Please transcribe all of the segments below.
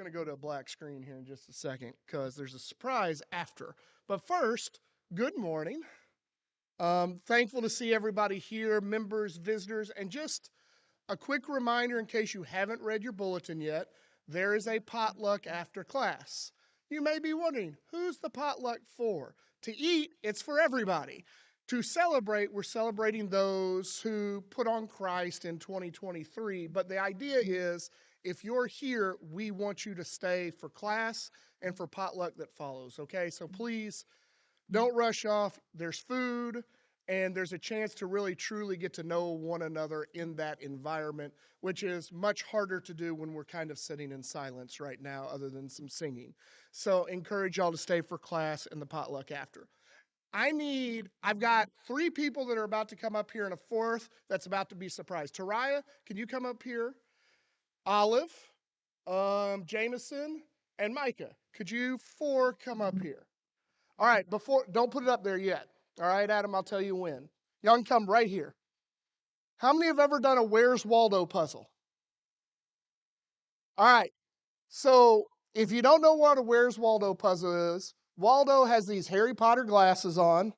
going to go to a black screen here in just a second because there's a surprise after. But first, good morning. Thankful to see everybody here, members, visitors, and just a quick reminder in case you haven't read your bulletin yet, there is a potluck after class. You may be wondering, who's the potluck for? To eat, it's for everybody. To celebrate, we're celebrating those who put on Christ in 2023. But the idea is, if you're here, we want you to stay for class and for potluck that follows, okay? So please don't rush off. There's food, and there's a chance to really truly get to know one another in that environment, which is much harder to do when we're kind of sitting in silence right now, other than some singing. So encourage y'all to stay for class and the potluck after. I've got 3 people that are about to come up here and a 4th that's about to be surprised. Tariah, can you come up here? Olive, Jameson, and Micah. Could you 4 come up here? All right, don't put it up there yet. All right, Adam, I'll tell you when. Y'all can come right here. How many have ever done a Where's Waldo puzzle? All right, so if you don't know what a Where's Waldo puzzle is, Waldo has these Harry Potter glasses on.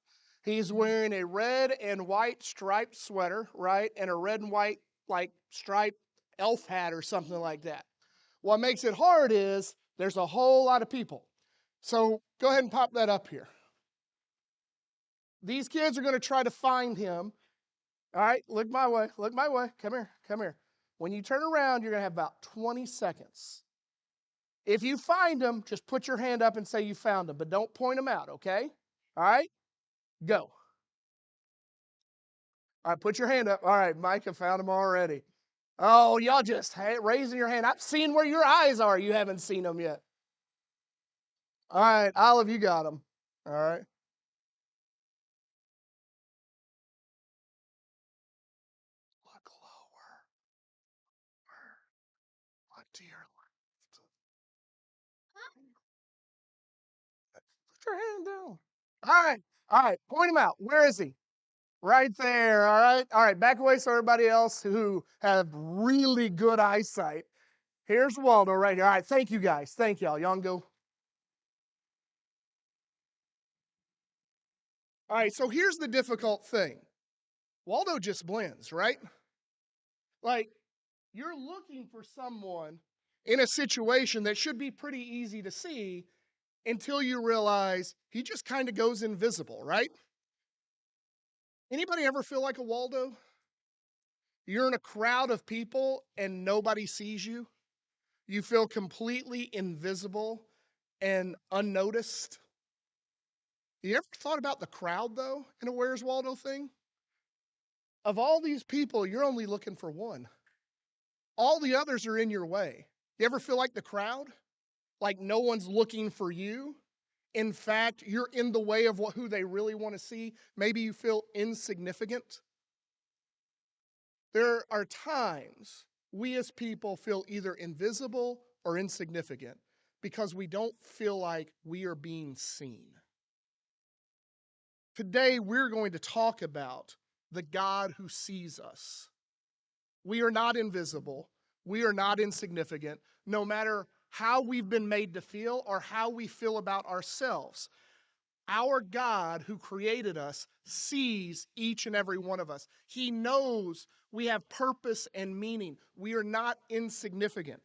He's wearing a red and white striped sweater, right? And a red and white, like, striped elf hat or something like that. What makes it hard is there's a whole lot of people. So go ahead and pop that up here. These kids are going to try to find him. All right, look my way. Look my way. Come here. Come here. When you turn around, you're going to have about 20 seconds. If you find him, just put your hand up and say you found him, but don't point him out, okay? All right? Go. All right, put your hand up. All right, Micah found him already. Oh, y'all just raising your hand. I've seen where your eyes are. You haven't seen them yet. All right, Olive, you got him. All right. Look lower. Look to your left. Put your hand down. All right. Point him out. Where is he? Right there. All right. Back away so everybody else who have really good eyesight. Here's Waldo right here. All right. Thank you guys. Thank y'all. Y'all can go. All right. So here's the difficult thing. Waldo just blends, right? Like, you're looking for someone in a situation that should be pretty easy to see until you realize he just kind of goes invisible, right? Anybody ever feel like a Waldo? You're in a crowd of people and nobody sees you. You feel completely invisible and unnoticed. You ever thought about the crowd, though, in a Where's Waldo thing? Of all these people, you're only looking for one. All the others are in your way. You ever feel like the crowd? Like no one's looking for you? In fact, you're in the way of who they really want to see. Maybe you feel insignificant. There are times we as people feel either invisible or insignificant because we don't feel like we are being seen. Today, we're going to talk about the God who sees us. We are not invisible. We are not insignificant, no matter how we've been made to feel or how we feel about ourselves. Our God who created us sees each and every one of us. He knows we have purpose and meaning. We are not insignificant.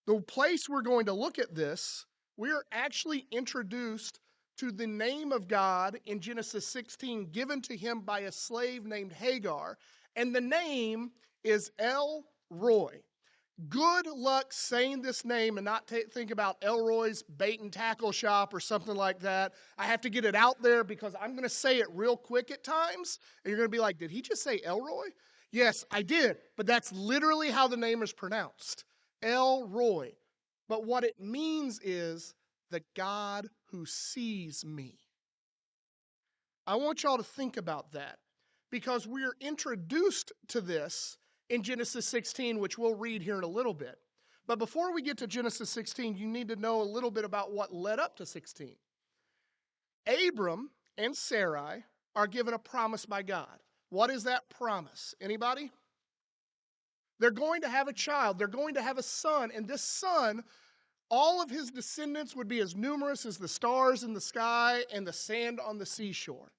The place we're going to look at this, we are actually introduced to the name of God in Genesis 16 given to him by a slave named Hagar. And the name is El Roy. Good luck saying this name and not think about Elroy's bait and tackle shop or something like that. I have to get it out there because I'm going to say it real quick at times. And you're going to be like, did he just say Elroy? Yes, I did. But that's literally how the name is pronounced. Elroy. But what it means is the God who sees me. I want y'all to think about that because we're introduced to this in Genesis 16, which we'll read here in a little bit. But before we get to Genesis 16, you need to know a little bit about what led up to 16. Abram and Sarai are given a promise by God. What is that promise? Anybody? They're going to have a child. They're going to have a son, and this son All of his descendants would be as numerous as the stars in the sky and the sand on the seashore.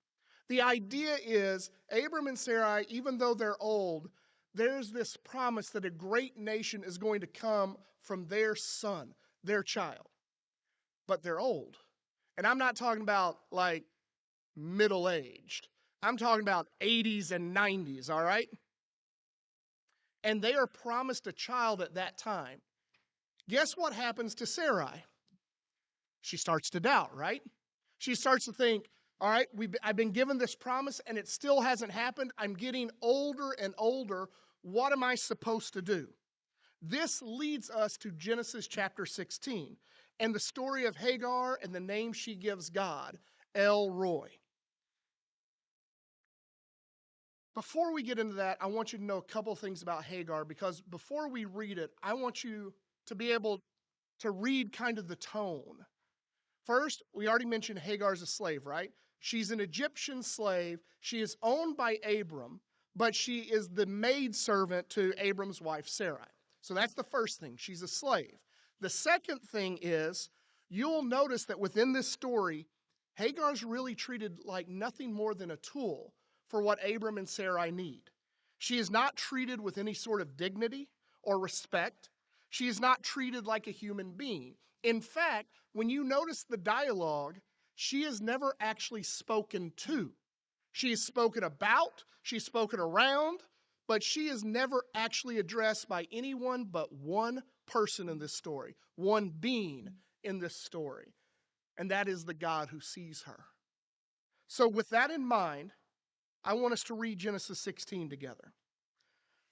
The idea is Abram and Sarai, even though they're old, there's this promise that a great nation is going to come from their son, their child. But they're old. And I'm not talking about like middle aged, I'm talking about 80s and 90s, all right? And they are promised a child at that time. Guess what happens to Sarai? She starts to doubt, right? She starts to think, all right, I've been given this promise and it still hasn't happened. I'm getting older and older. What am I supposed to do? This leads us to Genesis chapter 16 and the story of Hagar and the name she gives God, El Roi. Before we get into that, I want you to know a couple things about Hagar, because before we read it, I want you to be able to read kind of the tone. First, we already mentioned Hagar's a slave, right? She's an Egyptian slave. She is owned by Abram, but she is the maidservant to Abram's wife, Sarai. So that's the first thing. She's a slave. The second thing is, you'll notice that within this story, Hagar's really treated like nothing more than a tool for what Abram and Sarai need. She is not treated with any sort of dignity or respect. She is not treated like a human being. In fact, when you notice the dialogue, she is never actually spoken to. She is spoken about, she's spoken around, but she is never actually addressed by anyone but one person in this story, one being in this story, and that is the God who sees her. So with that in mind, I want us to read Genesis 16 together.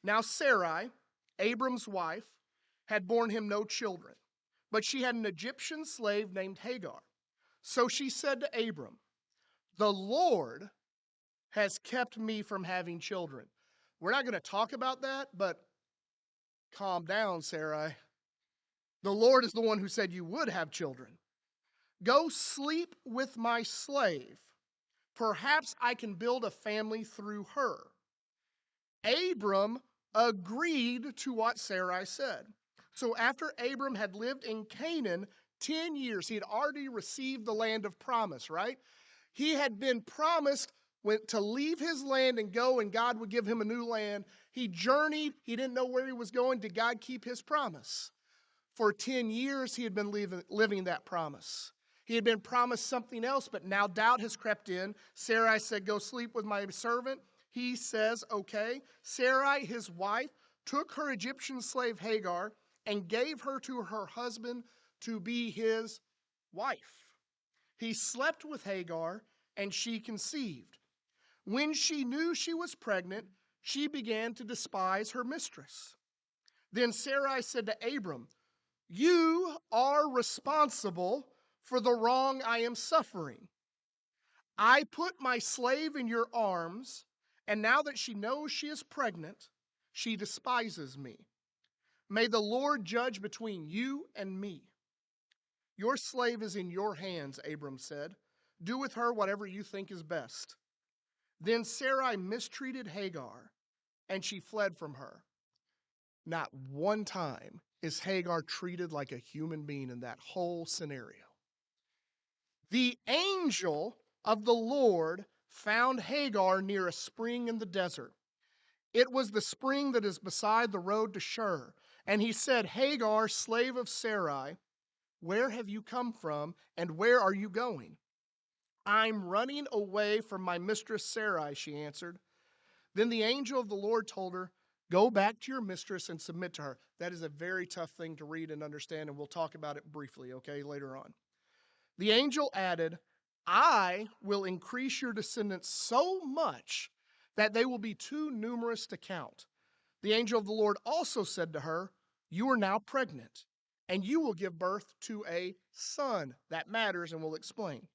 Now Sarai, Abram's wife, had borne him no children, but she had an Egyptian slave named Hagar. So she said to Abram, "The Lord has kept me from having children." We're not going to talk about that, but calm down, Sarai. The Lord is the one who said you would have children. Go sleep with my slave. Perhaps I can build a family through her. Abram agreed to what Sarai said. So after Abram had lived in Canaan 10 years, he had already received the land of promise, right? He had been promised to leave his land and go, and God would give him a new land. He journeyed. He didn't know where he was going. Did God keep his promise? For 10 years, he had been living that promise. He had been promised something else, but now doubt has crept in. Sarai said, "Go sleep with my servant." He says, okay. Sarai, his wife, took her Egyptian slave Hagar and gave her to her husband to be his wife. He slept with Hagar, and she conceived. When she knew she was pregnant, she began to despise her mistress. Then Sarai said to Abram, "You are responsible for the wrong I am suffering. I put my slave in your arms, and now that she knows she is pregnant, she despises me. May the Lord judge between you and me." "Your slave is in your hands," Abram said. "Do with her whatever you think is best." Then Sarai mistreated Hagar, and she fled from her. Not one time is Hagar treated like a human being in that whole scenario. The angel of the Lord found Hagar near a spring in the desert. It was the spring that is beside the road to Shur. And he said, "Hagar, slave of Sarai, where have you come from, and where are you going?" "I'm running away from my mistress Sarai," she answered. Then the angel of the Lord told her, "Go back to your mistress and submit to her." That is a very tough thing to read and understand, and we'll talk about it briefly, okay, later on. The angel added, "I will increase your descendants so much that they will be too numerous to count." The angel of the Lord also said to her, "You are now pregnant, and you will give birth to a son." That matters, and we'll explain.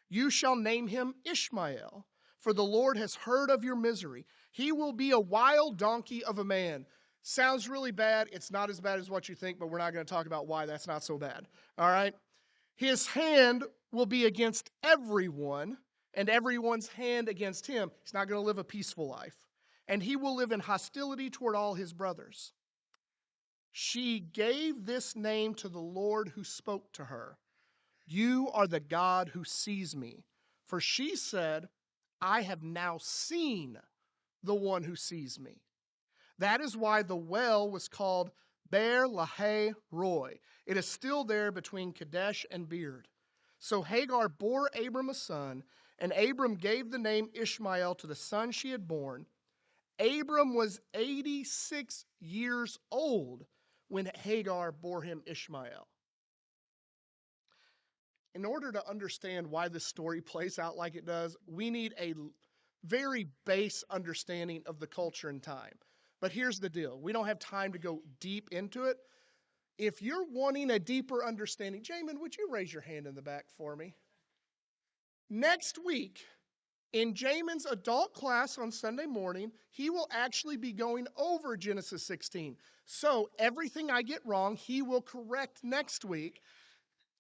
"You shall name him Ishmael, for the Lord has heard of your misery. He will be a wild donkey of a man." Sounds really bad. It's not as bad as what you think, but we're not going to talk about why that's not so bad. All right? "His hand will be against everyone, and everyone's hand against him." He's not going to live a peaceful life. "And he will live in hostility toward all his brothers." She gave this name to the Lord who spoke to her. You are the God who sees me. For she said, I have now seen the one who sees me. That is why the well was called Ber Lahai Roy. It is still there between Kadesh and Beard. So Hagar bore Abram a son, and Abram gave the name Ishmael to the son she had born. Abram was 86 years old when Hagar bore him Ishmael. In order to understand why this story plays out like it does, we need a very base understanding of the culture and time. But here's the deal. We don't have time to go deep into it. If you're wanting a deeper understanding, Jamin, would you raise your hand in the back for me? Next week, in Jamin's adult class on Sunday morning, he will actually be going over Genesis 16. So everything I get wrong, he will correct next week.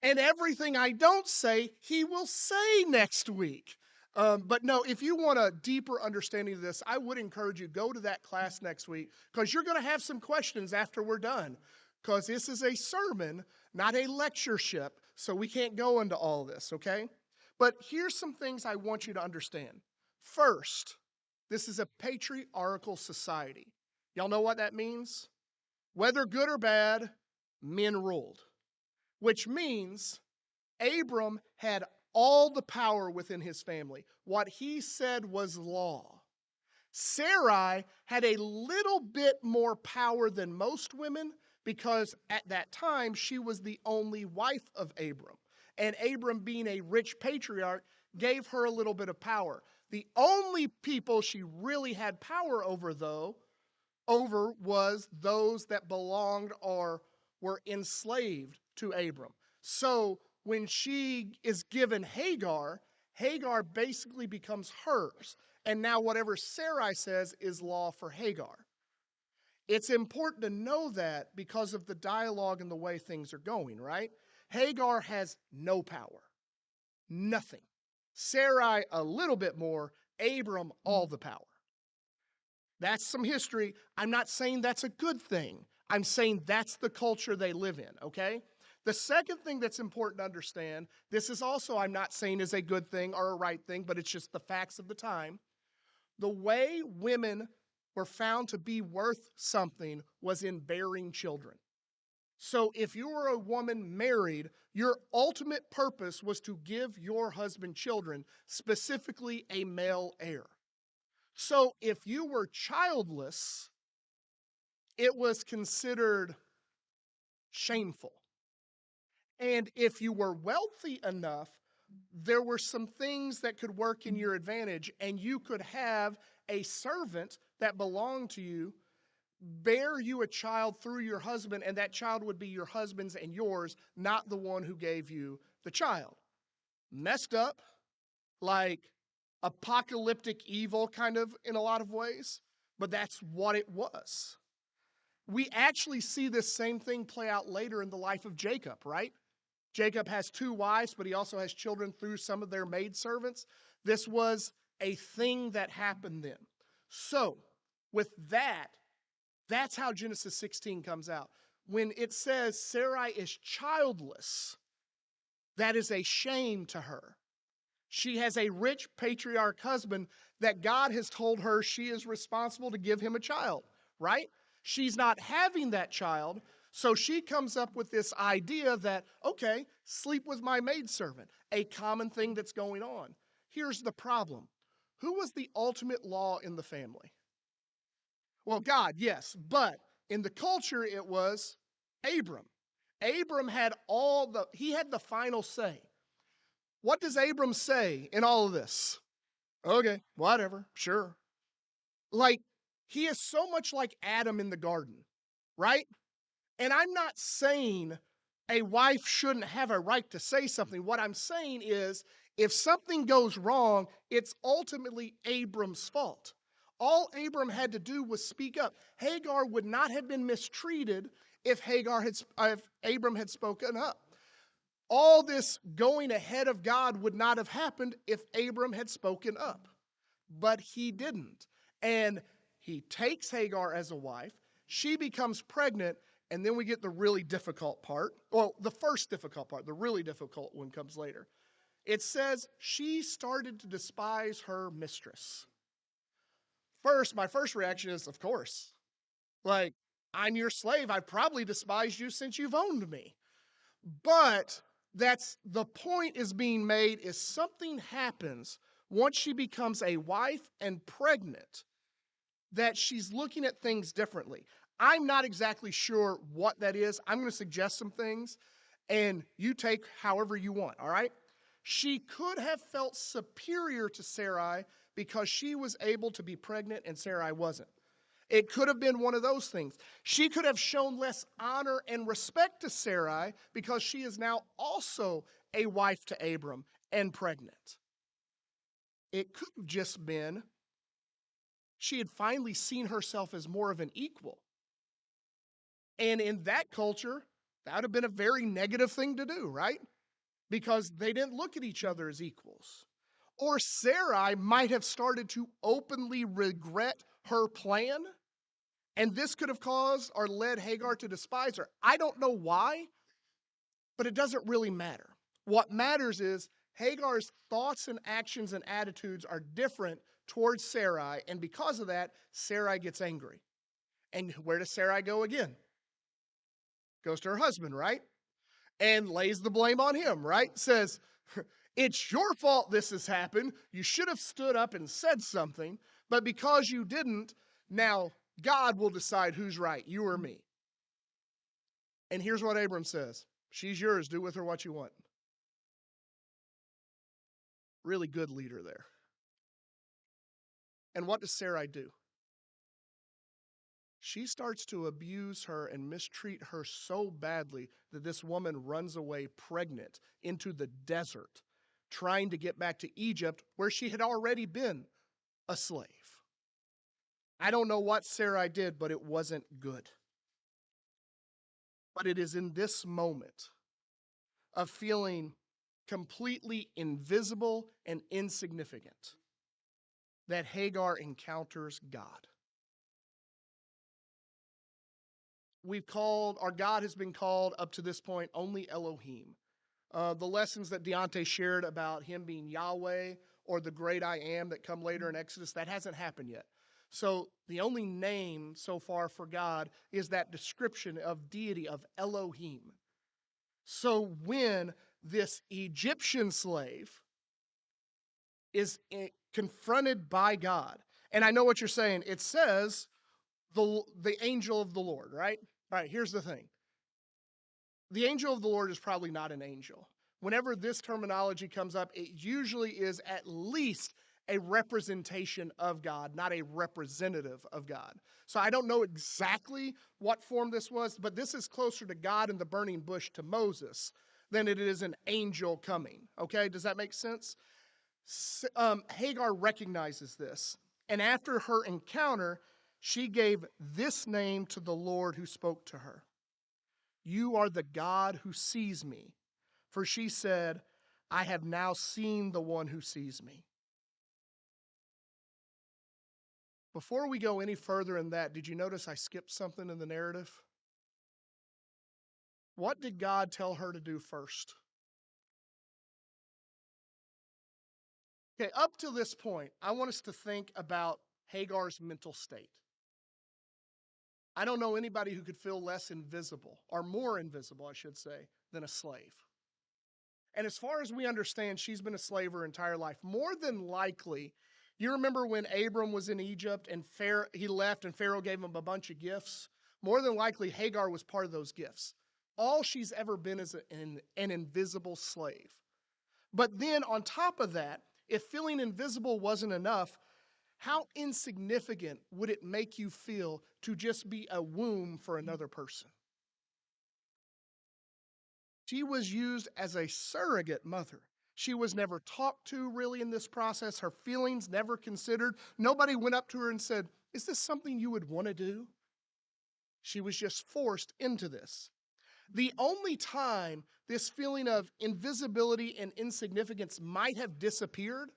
And everything I don't say, he will say next week. But no, if you want a deeper understanding of this, I would encourage you, go to that class next week, because you're going to have some questions after we're done. Because this is a sermon, not a lectureship, so we can't go into all this, okay? But here's some things I want you to understand. First, this is a patriarchal society. Y'all know what that means? Whether good or bad, men ruled. Which means Abram had all the power within his family. What he said was law. Sarai had a little bit more power than most women because at that time she was the only wife of Abram. And Abram, being a rich patriarch, gave her a little bit of power. The only people she really had power over, was those that belonged or were enslaved to Abram. So when she is given Hagar, Hagar basically becomes hers. And now whatever Sarai says is law for Hagar. It's important to know that because of the dialogue and the way things are going, right? Hagar has no power. Nothing. Sarai a little bit more. Abram all the power. That's some history. I'm not saying that's a good thing. I'm saying that's the culture they live in, okay? The second thing that's important to understand, this is also, I'm not saying is a good thing or a right thing, but it's just the facts of the time. The way women were found to be worth something was in bearing children. So if you were a woman married, your ultimate purpose was to give your husband children, specifically a male heir. So if you were childless, it was considered shameful. And if you were wealthy enough, there were some things that could work in your advantage, and you could have a servant that belonged to you bear you a child through your husband, and that child would be your husband's and yours, not the one who gave you the child. Messed up, like apocalyptic evil kind of in a lot of ways, but that's what it was. We actually see this same thing play out later in the life of Jacob, right? Jacob has 2 wives, but he also has children through some of their maidservants. This was a thing that happened then. So, with that, that's how Genesis 16 comes out. When it says Sarai is childless, that is a shame to her. She has a rich patriarch husband that God has told her she is responsible to give him a child, right? She's not having that child, so she comes up with this idea that, okay, sleep with my maidservant, a common thing that's going on. Here's the problem. Who was the ultimate law in the family? Well, God, yes, but in the culture it was Abram. Abram had he had the final say. What does Abram say in all of this? Okay, whatever, sure. Like, he is so much like Adam in the garden, right? And I'm not saying a wife shouldn't have a right to say something. What I'm saying is, if something goes wrong, it's ultimately Abram's fault. All Abram had to do was speak up. Hagar would not have been mistreated if Abram had spoken up. All this going ahead of God would not have happened if Abram had spoken up. But he didn't. And he takes Hagar as a wife. She becomes pregnant. And then we get the really difficult part. Well, the first difficult part, the really difficult one comes later. It says she started to despise her mistress. First, my first reaction is, of course. Like, I'm your slave. I've probably despised you since you've owned me. But that's the point is being made is something happens once she becomes a wife and pregnant that she's looking at things differently. I'm not exactly sure what that is. I'm going to suggest some things and you take however you want, all right? She could have felt superior to Sarai because she was able to be pregnant and Sarai wasn't. It could have been one of those things. She could have shown less honor and respect to Sarai because she is now also a wife to Abram and pregnant. It could have just been she had finally seen herself as more of an equal. And in that culture, that would have been a very negative thing to do, right? Because they didn't look at each other as equals. Or Sarai might have started to openly regret her plan. And this could have caused or led Hagar to despise her. I don't know why, but it doesn't really matter. What matters is Hagar's thoughts and actions and attitudes are different towards Sarai. And because of that, Sarai gets angry. And where does Sarai go again? Goes to her husband, right? And lays the blame on him, right? Says, it's your fault this has happened. You should have stood up and said something. But because you didn't, now God will decide who's right, you or me. And here's what Abram says. She's yours. Do with her what you want. Really good leader there. And what does Sarai do? She starts to abuse her and mistreat her so badly that this woman runs away pregnant into the desert, trying to get back to Egypt where she had already been a slave. I don't know what Sarai did, but it wasn't good. But it is in this moment of feeling completely invisible and insignificant that Hagar encounters God. Our God has been called up to this point only Elohim. The lessons that Deontay shared about him being Yahweh or the great I am that come later in Exodus, that hasn't happened yet. So the only name so far for God is that description of deity of Elohim. So when this Egyptian slave is confronted by God, and I know what you're saying, it says the angel of the Lord, right? All right, here's the thing. The angel of the Lord is probably not an angel. Whenever this terminology comes up, it usually is at least a representation of God, not a representative of God. So I don't know exactly what form this was, but this is closer to God in the burning bush to Moses than it is an angel coming. Okay, does that make sense? Hagar recognizes this, and after her encounter, she gave this name to the Lord who spoke to her. You are the God who sees me. For she said, I have now seen the one who sees me. Before we go any further in that, did you notice I skipped something in the narrative? What did God tell her to do first? Okay, up to this point, I want us to think about Hagar's mental state. I don't know anybody who could feel less invisible, or more invisible, I should say, than a slave. And as far as we understand, she's been a slave her entire life. More than likely, you remember when Abram was in Egypt and he left and Pharaoh gave him a bunch of gifts? More than likely, Hagar was part of those gifts. All she's ever been is an invisible slave. But then on top of that, if feeling invisible wasn't enough, how insignificant would it make you feel to just be a womb for another person? She was used as a surrogate mother. She was never talked to really in this process. Her feelings never considered. Nobody went up to her and said, is this something you would want to do? She was just forced into this. The only time this feeling of invisibility and insignificance might have disappeared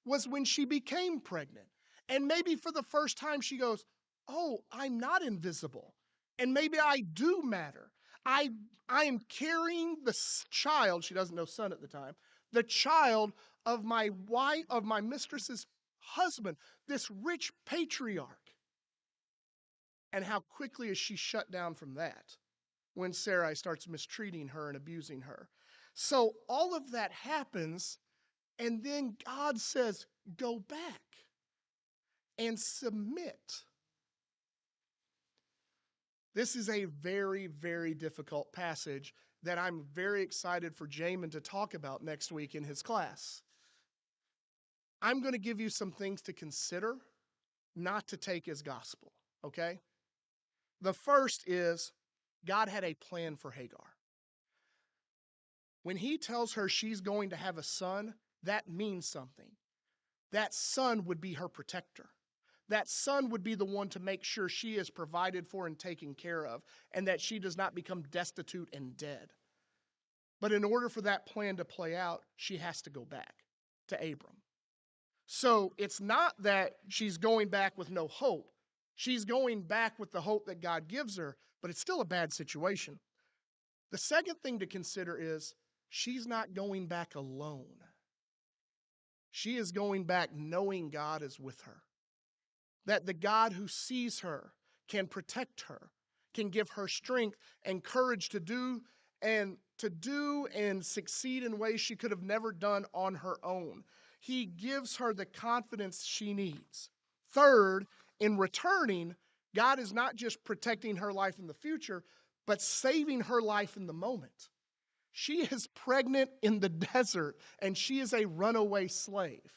was when she became pregnant. And maybe for the first time she goes, oh, I'm not invisible. And maybe I do matter. I I am carrying the child, she doesn't know son at the time, the child of my wife, of my mistress's husband, this rich patriarch. And how quickly is she shut down from that when Sarai starts mistreating her and abusing her? So all of that happens, and then God says, go back and submit. This is a very, very difficult passage that I'm very excited for Jamin to talk about next week in his class. I'm going to give you some things to consider, not to take as gospel, okay? The first is God had a plan for Hagar. When he tells her she's going to have a son, that means something. That son would be her protector. That son would be the one to make sure she is provided for and taken care of, and that she does not become destitute and dead. But in order for that plan to play out, she has to go back to Abram. So it's not that she's going back with no hope. She's going back with the hope that God gives her, but it's still a bad situation. The second thing to consider is she's not going back alone. She is going back knowing God is with her. That the God who sees her can protect her, can give her strength and courage to do and succeed in ways she could have never done on her own. He gives her the confidence she needs. Third, in returning, God is not just protecting her life in the future, but saving her life in the moment. She is pregnant in the desert, and she is a runaway slave.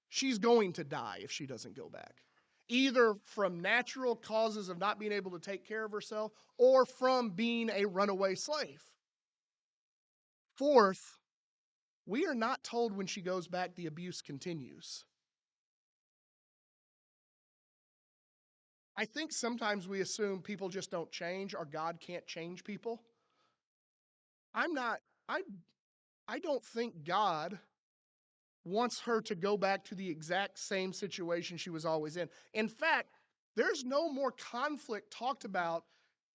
She's going to die if she doesn't go back, either from natural causes of not being able to take care of herself or from being a runaway slave. Fourth, we are not told when she goes back the abuse continues. I think sometimes we assume people just don't change or God can't change people. I'm not, I, I don't think God wants her to go back to the exact same situation she was always in. In fact, there's no more conflict talked about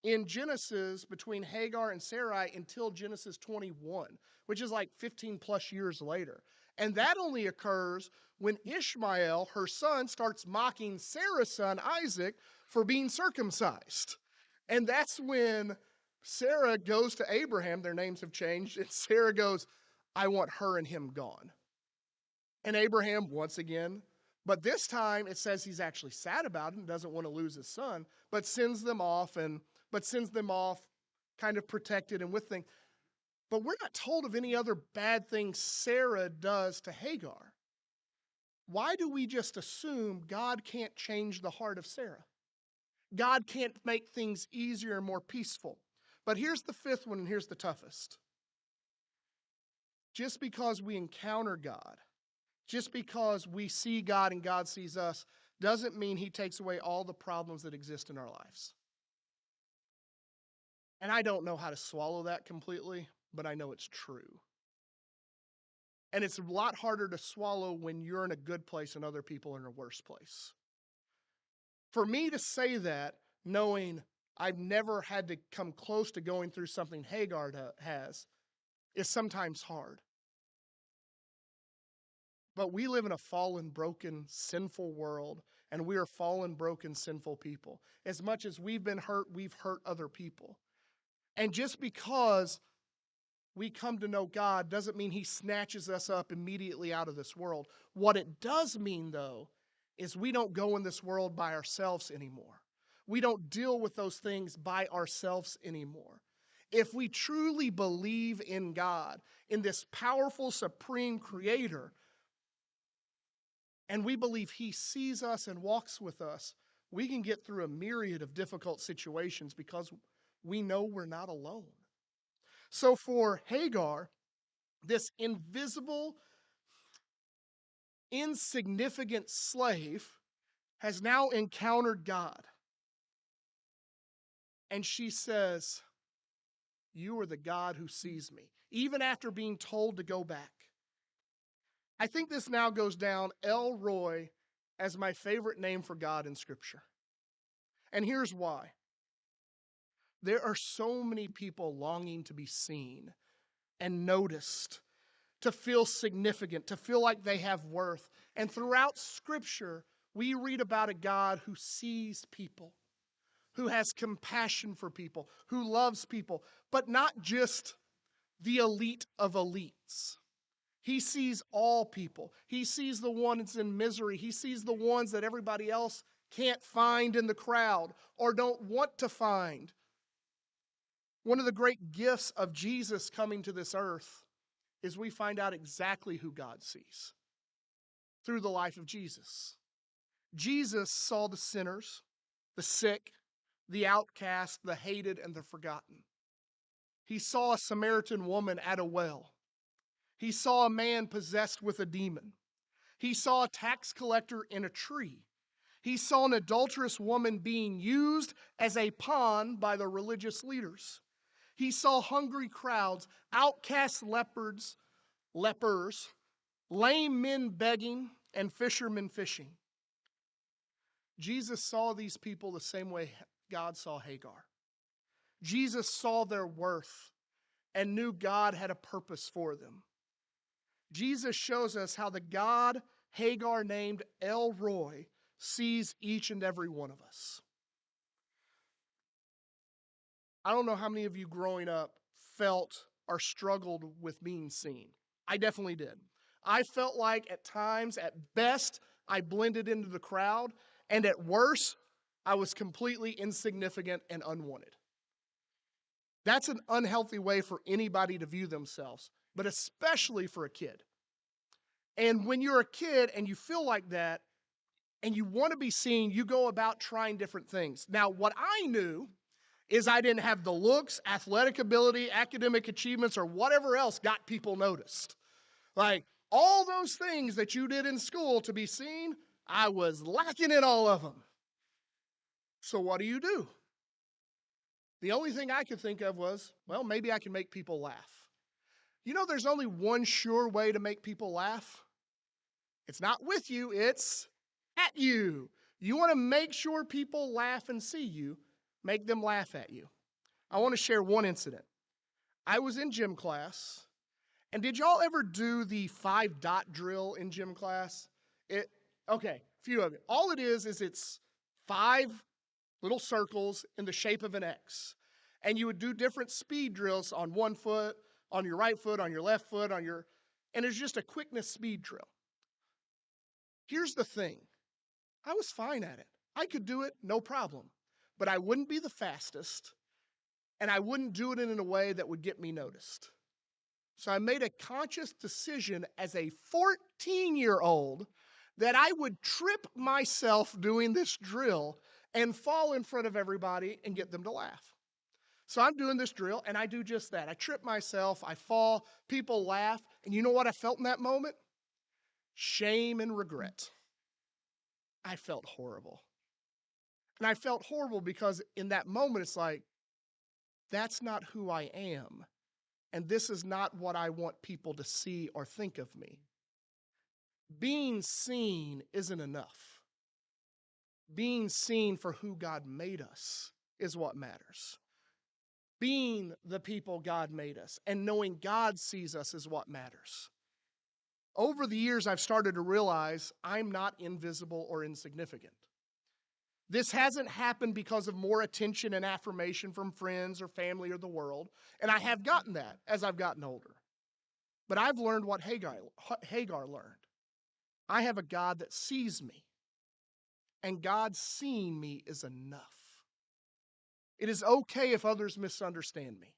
in Genesis between Hagar and Sarai until Genesis 21, which is like 15 plus years later. And that only occurs when Ishmael, her son, starts mocking Sarah's son, Isaac, for being circumcised. And that's when Sarah goes to Abraham, their names have changed, and Sarah goes, I want her and him gone. And Abraham, once again, but this time it says he's actually sad about it and doesn't want to lose his son, but sends them off kind of protected and with things. But we're not told of any other bad things Sarah does to Hagar. Why do we just assume God can't change the heart of Sarah? God can't make things easier and more peaceful. But here's the fifth one, and here's the toughest. Just because we encounter God, just because we see God and God sees us, doesn't mean he takes away all the problems that exist in our lives. And I don't know how to swallow that completely, but I know it's true. And it's a lot harder to swallow when you're in a good place and other people are in a worse place. For me to say that, knowing I've never had to come close to going through something Hagar has, is sometimes hard. But we live in a fallen, broken, sinful world, and we are fallen, broken, sinful people. As much as we've been hurt, we've hurt other people. And just because we come to know God doesn't mean he snatches us up immediately out of this world. What it does mean, though, is we don't go in this world by ourselves anymore. We don't deal with those things by ourselves anymore. If we truly believe in God, in this powerful, supreme creator, and we believe he sees us and walks with us, we can get through a myriad of difficult situations because we know we're not alone. So for Hagar, this invisible, insignificant slave has now encountered God. And she says, you are the God who sees me, even after being told to go back. I think this now goes down El Roy as my favorite name for God in Scripture. And here's why. There are so many people longing to be seen and noticed, to feel significant, to feel like they have worth. And throughout Scripture, we read about a God who sees people, who has compassion for people, who loves people, but not just the elite of elites. He sees all people. He sees the ones in misery. He sees the ones that everybody else can't find in the crowd or don't want to find. One of the great gifts of Jesus coming to this earth is we find out exactly who God sees through the life of Jesus. Jesus saw the sinners, the sick, the outcast, the hated, and the forgotten. He saw a Samaritan woman at a well. He saw a man possessed with a demon. He saw a tax collector in a tree. He saw an adulterous woman being used as a pawn by the religious leaders. He saw hungry crowds, outcast lepers, lame men begging, and fishermen fishing. Jesus saw these people the same way God saw Hagar. Jesus saw their worth and knew God had a purpose for them. Jesus shows us how the God Hagar named El Roi sees each and every one of us. I don't know how many of you growing up felt or struggled with being seen. I definitely did. I felt like at times, at best, I blended into the crowd, and at worst, I was completely insignificant and unwanted. That's an unhealthy way for anybody to view themselves, but especially for a kid. And when you're a kid and you feel like that and you want to be seen, you go about trying different things. Now, what I knew is I didn't have the looks, athletic ability, academic achievements, or whatever else got people noticed. Like all those things that you did in school to be seen, I was lacking in all of them. So what do? The only thing I could think of was, well, maybe I can make people laugh. You know, there's only one sure way to make people laugh. It's not with you, it's at you. You want to make sure people laugh and see you, make them laugh at you. I want to share one incident. I was in gym class, and did y'all ever do the 5-dot drill in gym class? Okay, a few of you. All it is it's 5 little circles in the shape of an X. And you would do different speed drills on one foot, on your right foot, on your left foot, and it's just a quickness speed drill. Here's the thing. I was fine at it. I could do it, no problem. But I wouldn't be the fastest, and I wouldn't do it in a way that would get me noticed. So I made a conscious decision as a 14-year-old that I would trip myself doing this drill and fall in front of everybody and get them to laugh. So I'm doing this drill, and I do just that. I trip myself, I fall, people laugh, and you know what I felt in that moment? Shame and regret. I felt horrible. And I felt horrible because in that moment, it's like, that's not who I am. And this is not what I want people to see or think of me. Being seen isn't enough. Being seen for who God made us is what matters. Being the people God made us and knowing God sees us is what matters. Over the years, I've started to realize I'm not invisible or insignificant. This hasn't happened because of more attention and affirmation from friends or family or the world, and I have gotten that as I've gotten older. But I've learned what Hagar learned. I have a God that sees me, and God seeing me is enough. It is okay if others misunderstand me.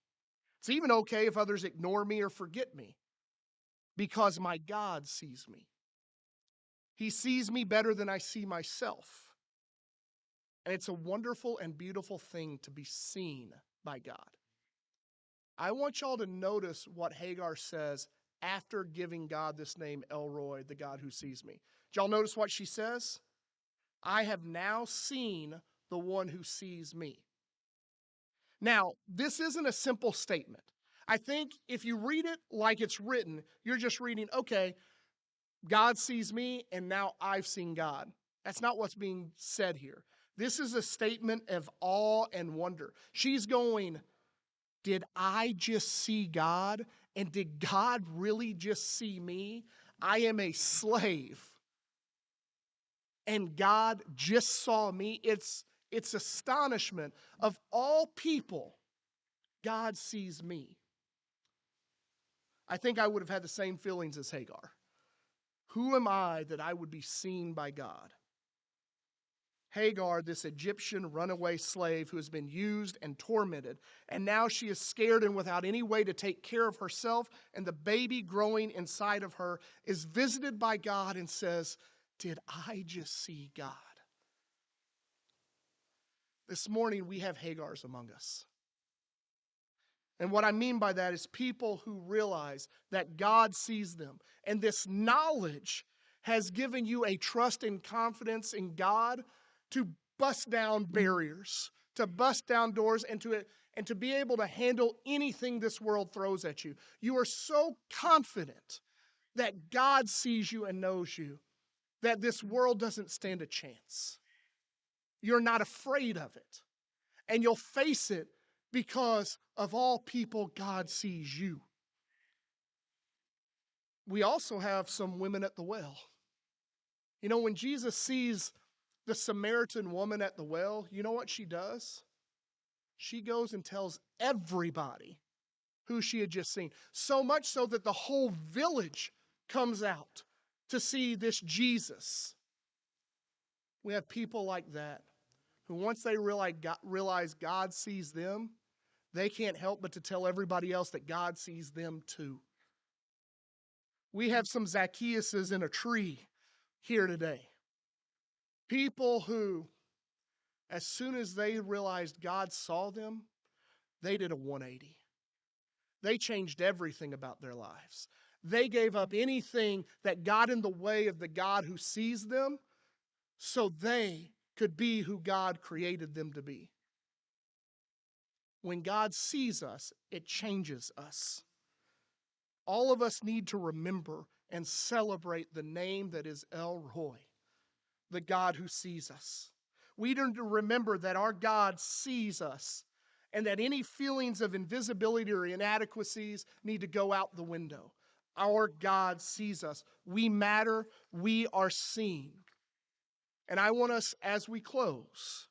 It's even okay if others ignore me or forget me, because my God sees me. He sees me better than I see myself. And it's a wonderful and beautiful thing to be seen by God. I want y'all to notice what Hagar says after giving God this name, El Roi, the God who sees me. Did y'all notice what she says? I have now seen the one who sees me. Now, this isn't a simple statement. I think if you read it like it's written, you're just reading, okay, God sees me, and now I've seen God. That's not what's being said here. This is a statement of awe and wonder. She's going, did I just see God? And did God really just see me? I am a slave. And God just saw me. It's astonishment. Of all people, God sees me. I think I would have had the same feelings as Hagar. Who am I that I would be seen by God? Hagar, this Egyptian runaway slave who has been used and tormented, and now she is scared and without any way to take care of herself, and the baby growing inside of her is visited by God and says, did I just see God? This morning we have Hagars among us. And what I mean by that is people who realize that God sees them. And this knowledge has given you a trust and confidence in God to bust down barriers, to bust down doors, and to be able to handle anything this world throws at you. You are so confident that God sees you and knows you that this world doesn't stand a chance. You're not afraid of it. And you'll face it because of all people, God sees you. We also have some women at the well. You know, when Jesus sees the Samaritan woman at the well, you know what she does? She goes and tells everybody who she had just seen. So much so that the whole village comes out to see this Jesus. We have people like that who once they realize God sees them, they can't help but to tell everybody else that God sees them too. We have some Zacchaeuses in a tree here today. People who, as soon as they realized God saw them, they did a 180. They changed everything about their lives. They gave up anything that got in the way of the God who sees them so they could be who God created them to be. When God sees us, it changes us. All of us need to remember and celebrate the name that is El Roy, the God who sees us. We need to remember that our God sees us and that any feelings of invisibility or inadequacies need to go out the window. Our God sees us. We matter. We are seen. And I want us, as we close,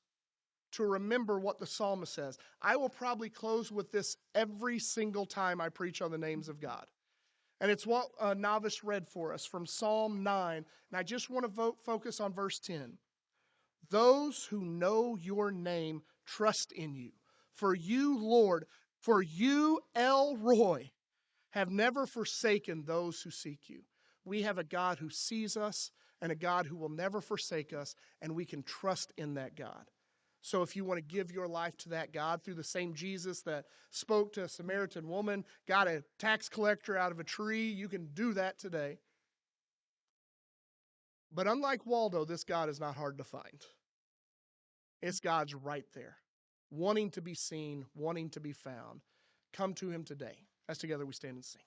to remember what the psalmist says. I will probably close with this every single time I preach on the names of God. And it's what Novice read for us from Psalm 9. And I just want to focus on verse 10. Those who know your name trust in you. For you, Lord, for you, El Roy, have never forsaken those who seek you. We have a God who sees us and a God who will never forsake us, and we can trust in that God. So if you want to give your life to that God through the same Jesus that spoke to a Samaritan woman, got a tax collector out of a tree, you can do that today. But unlike Waldo, this God is not hard to find. It's God's right there, wanting to be seen, wanting to be found. Come to him today. As together we stand and sing.